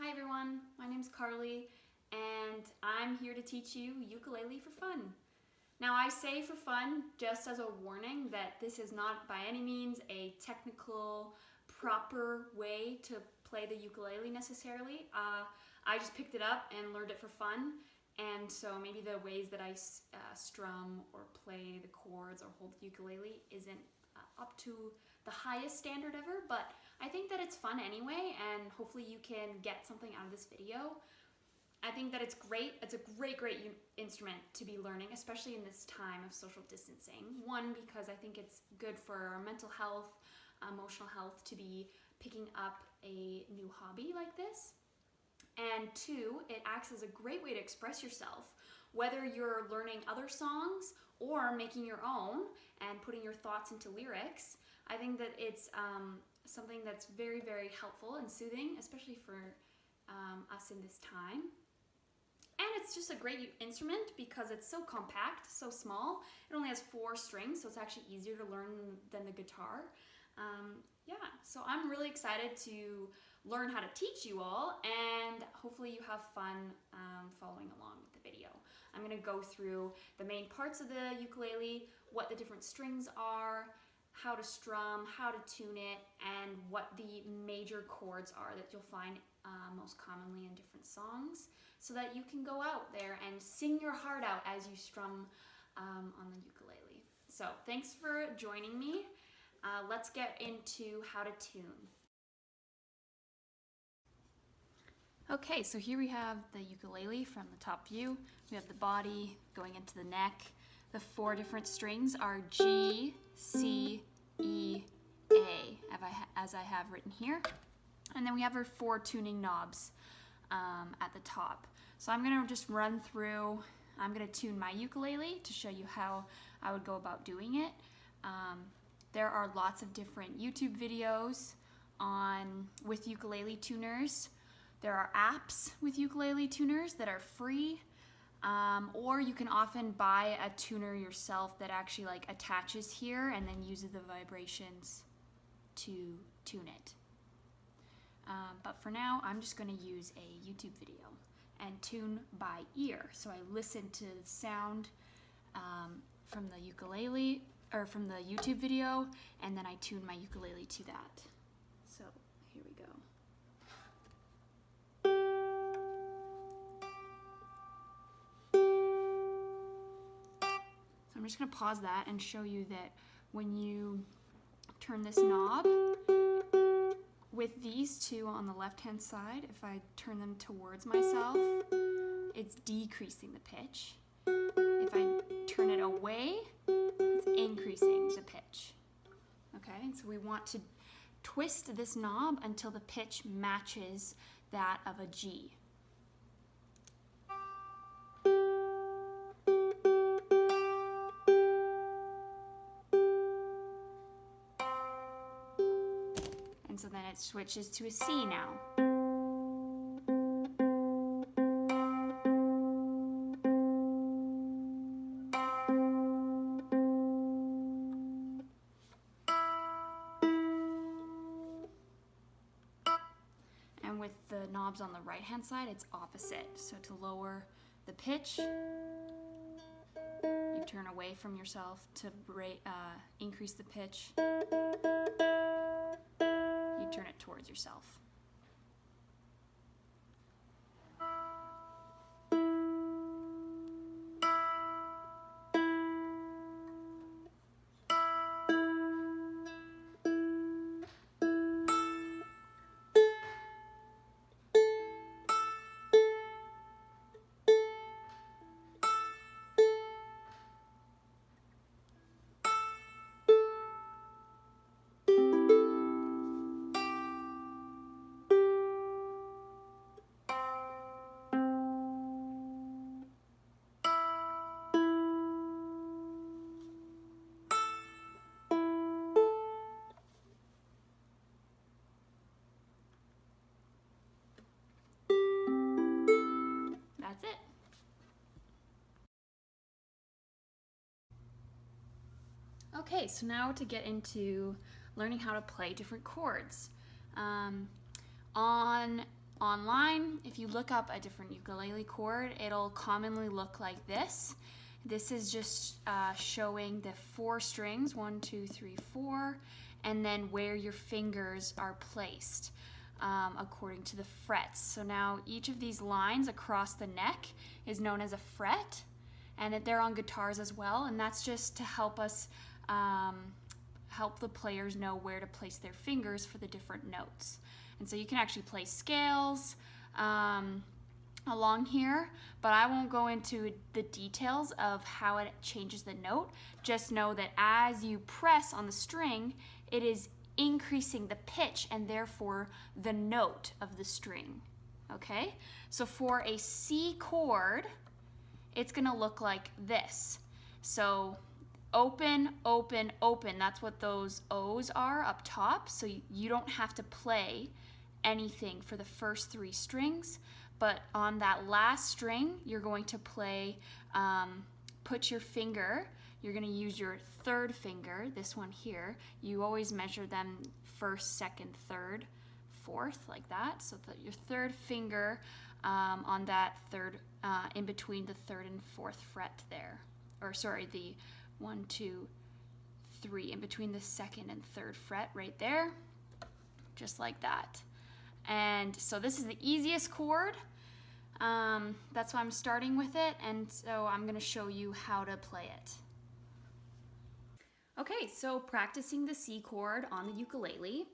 Hi everyone, my name's Carly and I'm here to teach you ukulele for fun. Now I say for fun just as a warning that this is not by any means a technical, proper way to play the ukulele necessarily. I just picked it up and learned it for fun, and so maybe the ways that I strum or play the chords or hold the ukulele isn't up to the highest standard ever, but I think that it's fun anyway, and hopefully you can get something out of this video. I think that it's great. It's a great instrument to be learning, especially in this time of social distancing. One, because I think it's good for our mental health, emotional health, to be picking up a new hobby like this. And two, it acts as a great way to express yourself, whether you're learning other songs or making your own and putting your thoughts into lyrics. I think that it's something that's very, very helpful and soothing, especially for us in this time. And it's just a great instrument because it's so compact, so small. It only has 4 strings, so it's actually easier to learn than the guitar. So I'm really excited to learn how to teach you all, and hopefully you have fun following along with the video. I'm going to go through the main parts of the ukulele, what the different strings are, how to strum, how to tune it, and what the major chords are that you'll find most commonly in different songs, so that you can go out there and sing your heart out as you strum on the ukulele. So thanks for joining me. Let's get into how to tune. Okay, so here we have the ukulele from the top view. We have the body going into the neck. The 4 different strings are G, C, E, A, as I have written here. And then we have our 4 tuning knobs at the top. So I'm going to just run through. I'm going to tune my ukulele to show you how I would go about doing it. There are lots of different YouTube videos with ukulele tuners. There are apps with ukulele tuners that are free, or you can often buy a tuner yourself that actually attaches here and then uses the vibrations to tune it. But for now, I'm just going to use a YouTube video and tune by ear. So I listen to the sound from the ukulele, or from the YouTube video, and then I tune my ukulele to that. So here we go. So I'm just going to pause that and show you that when you turn this knob, with these 2 on the left-hand side, if I turn them towards myself, it's decreasing the pitch. If I turn it away, it's increasing the pitch. Okay, so we want to twist this knob until the pitch matches that of a G. And so then it switches to a C now. And with the knobs on the right-hand side, it's opposite. So to lower the pitch, you turn away from yourself. To increase the pitch, you turn it towards yourself. That's it. Okay, so now to get into learning how to play different chords. On online, if you look up a different ukulele chord, it'll commonly look like this. This is just showing the 4 strings, 1, 2, 3, 4, and then where your fingers are placed according to the frets. So now each of these lines across the neck is known as a fret, and they're on guitars as well, and that's just to help us help the players know where to place their fingers for the different notes. And so you can actually play scales along here, but I won't go into the details of how it changes the note. Just know that as you press on the string, it is increasing the pitch and therefore the note of the string. Okay? So for a C chord, it's gonna look like this. So open, open, open. That's what those O's are up top. So you don't have to play anything for the first 3 strings, but on that last string, you're going to play, put your finger, you're gonna use your 3rd finger, this one here. You always measure them 1st, 2nd, 3rd, 4th, like that. So that your 3rd finger on that 3rd, in between the 3rd and 4th fret there. Or sorry, the 1, 2, 3, in between the 2nd and 3rd fret right there, just like that. And so this is the easiest chord. That's why I'm starting with it, and so I'm gonna show you how to play it. Okay, so practicing the C chord on the ukulele.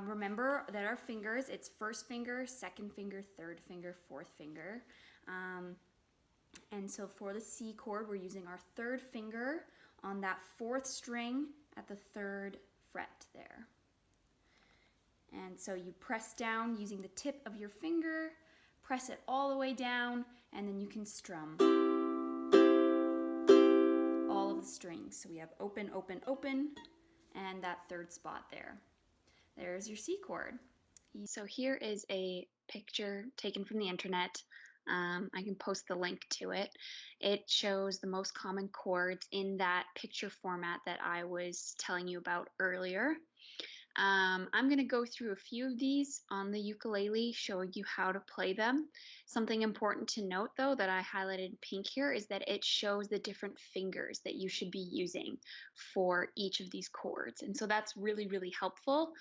Remember that our fingers, it's 1st finger, 2nd finger, 3rd finger, 4th finger. And so for the C chord, we're using our 3rd finger on that 4th string at the 3rd fret there. And so you press down using the tip of your finger, press it all the way down, and then you can strum all of the strings. So we have open, open, open, and that 3rd spot there. There's your C chord. So here is a picture taken from the internet. I can post the link to it. It shows the most common chords in that picture format that I was telling you about earlier. I'm going to go through a few of these on the ukulele, showing you how to play them. Something important to note, though, that I highlighted in pink here is that it shows the different fingers that you should be using for each of these chords. And so that's really, really helpful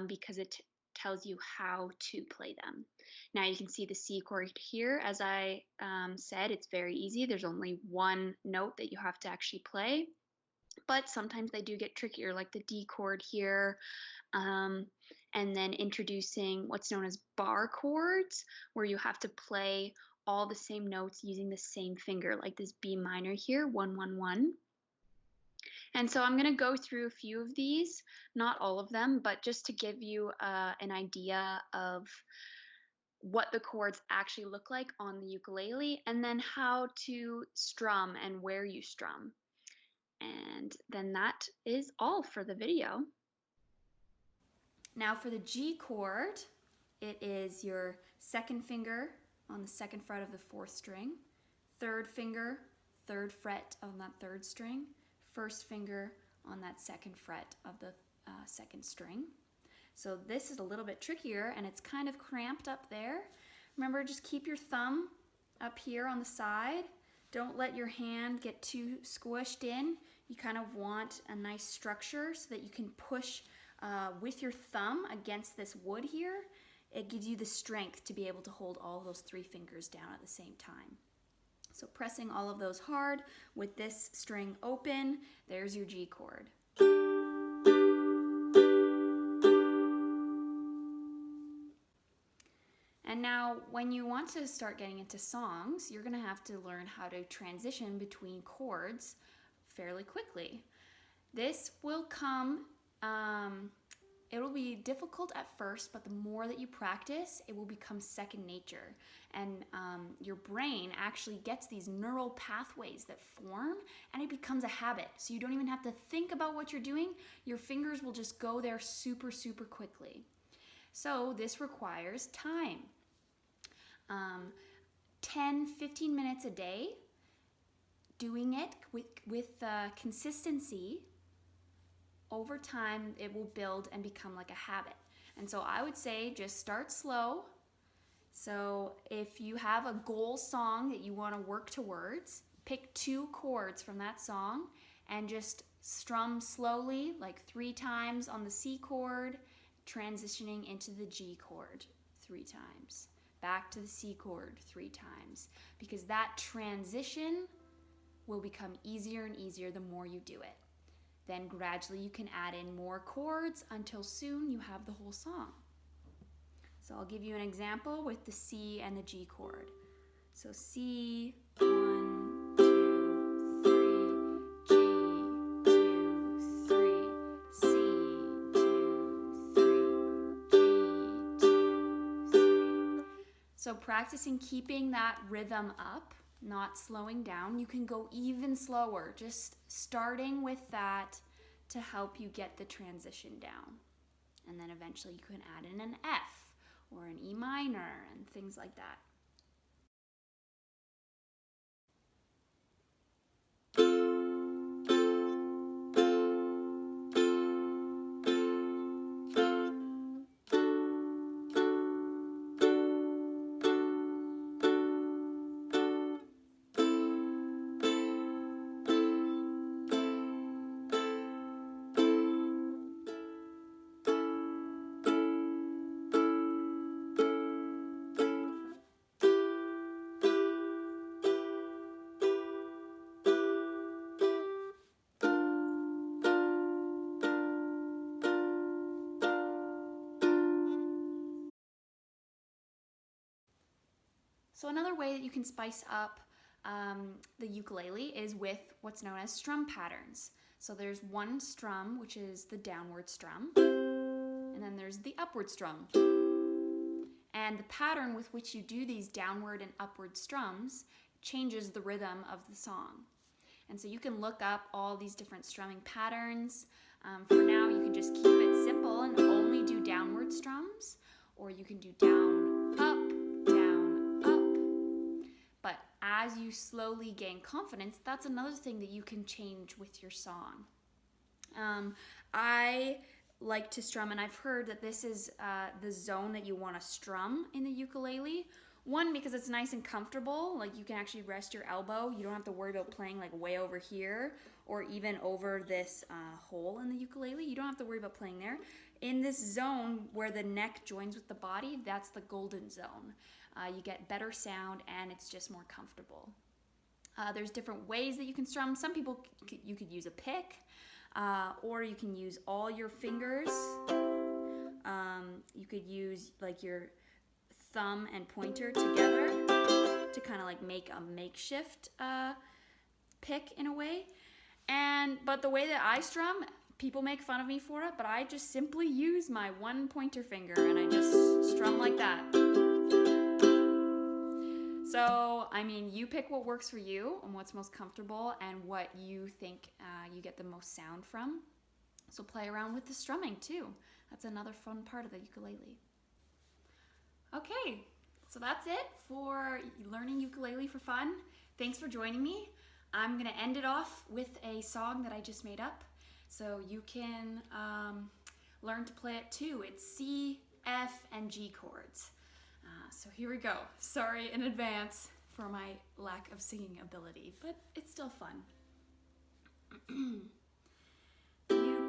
because it tells you how to play them. Now you can see the C chord here. As I said, it's very easy. There's only one note that you have to actually play. But sometimes they do get trickier, like the D chord here, and then introducing what's known as bar chords, where you have to play all the same notes using the same finger, like this B minor here, 1, 1, 1. And so I'm going to go through a few of these, not all of them, but just to give you an idea of what the chords actually look like on the ukulele, and then how to strum and where you strum. And then that is all for the video. Now for the G chord, it is your 2nd finger on the 2nd fret of the 4th string, 3rd finger, 3rd fret on that 3rd string, 1st finger on that 2nd fret of the 2nd string. So this is a little bit trickier and it's kind of cramped up there. Remember, just keep your thumb up here on the side. Don't let your hand get too squished in. You kind of want a nice structure so that you can push with your thumb against this wood here. It gives you the strength to be able to hold all those 3 fingers down at the same time. So pressing all of those hard with this string open, there's your G chord. And now when you want to start getting into songs, you're going to have to learn how to transition between chords fairly quickly. This will come, it'll be difficult at first, but the more that you practice, it will become second nature. And your brain actually gets these neural pathways that form, and it becomes a habit. So you don't even have to think about what you're doing. Your fingers will just go there super, super quickly. So this requires time. 10, 15 minutes a day, doing it with consistency. Over time, it will build and become like a habit. And so I would say just start slow, So if you have a goal song that you want to work towards, pick 2 chords from that song and just strum slowly, like 3 times on the C chord, transitioning into the G chord 3 times, back to the C chord 3 times, because that transition will become easier and easier the more you do it. Then gradually you can add in more chords until soon you have the whole song. So I'll give you an example with the C and the G chord. So C, 1, 2, 3, G, 2, 3, C, 2, 3, G, 2, 3. So practicing keeping that rhythm up, not slowing down. You can go even slower, just starting with that to help you get the transition down. And then eventually you can add in an F or an E minor and things like that. So another way that you can spice up the ukulele is with what's known as strum patterns. So there's one strum, which is the downward strum, and then there's the upward strum. And the pattern with which you do these downward and upward strums changes the rhythm of the song. And so you can look up all these different strumming patterns. For now, you can just keep it simple and only do downward strums, or you can do down, up, but as you slowly gain confidence, that's another thing that you can change with your song. I like to strum, and I've heard that this is the zone that you want to strum in the ukulele. One, because it's nice and comfortable, like you can actually rest your elbow. You don't have to worry about playing like way over here or even over this hole in the ukulele. You don't have to worry about playing there. In this zone where the neck joins with the body, that's the golden zone. You get better sound and it's just more comfortable. There's different ways that you can strum. Some people, you could use a pick, or you can use all your fingers. You could use like your thumb and pointer together to kind of like make a makeshift pick in a way. But the way that I strum, people make fun of me for it, but I just simply use my one pointer finger and I just strum like that. So, I mean, you pick what works for you and what's most comfortable and what you think you get the most sound from. So play around with the strumming too. That's another fun part of the ukulele. Okay, so that's it for learning ukulele for fun. Thanks for joining me. I'm going to end it off with a song that I just made up so you can learn to play it too. It's C, F, and G chords. So here we go. Sorry in advance for my lack of singing ability, but it's still fun. U-K-U-L-E-L-E